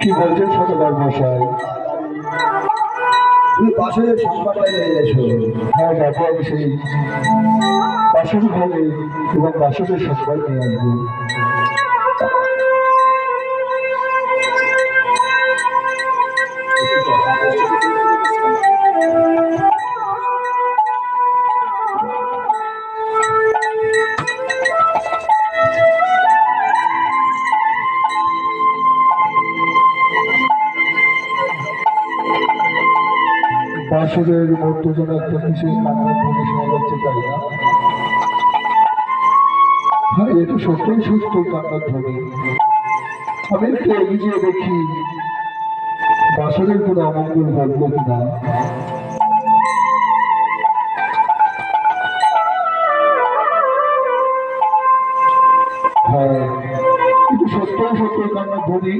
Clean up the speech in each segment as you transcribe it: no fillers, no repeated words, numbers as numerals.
কি বলছেন ছোটবার মশাই? তুমি বাসনের সংবাদটা নিয়ে এসো। হ্যাঁ যাবো, আমি সেই বাসন ঘরে এবং বাসনের সংবাদ নিয়ে আসবো। বাসনের মধ্যে যেন একটা বিশেষ কান্নার ধ্বনি শোনা যাচ্ছে, তাই না? হ্যাঁ, এটা সত্যই সত্যই কান্নার ধ্বনি। আমি একটু এগিয়ে দেখি বাসনের কোনো অমঙ্গল ঘটলো কিনা। হ্যাঁ, কিন্তু সত্যই সত্যই কান্নার ধ্বনি।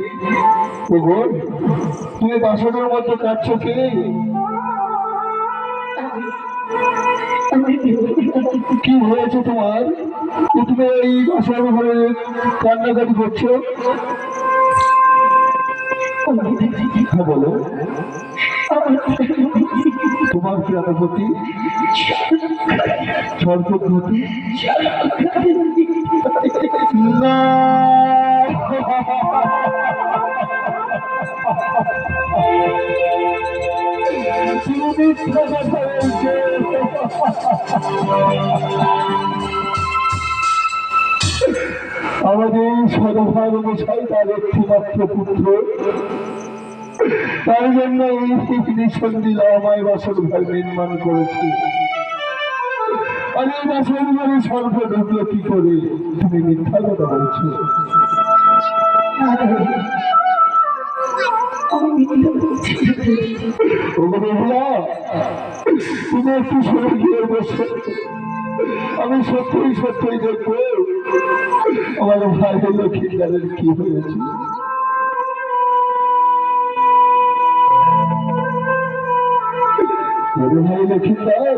তুমি বাসনের মধ্যে কাঁদছো কি? কি হয়েছে তোমার? তুমি এই বাসর ঘরে কান্নাকাটি করছো? হ্যাঁ বলো, তোমার প্রাণপতি সর্বগতি না। আমাদের সদভার মশাই তার একটি মাত্র পুত্র, তার জন্য এই নিঃসন্দিলা আমায় বাসর ঘর নির্মাণ করেছে। আর এই বাসর ঘরে সর্ব ঢুকলো কি করে? তুমি মিথ্যা কথা বলছো। তুমি একটু সরে গিয়ে বসে, আমি সত্যই সত্যই দেখবো আমার ভাই লক্ষ্মীদারের কি হয়েছে। ভাই লক্ষ্মীদার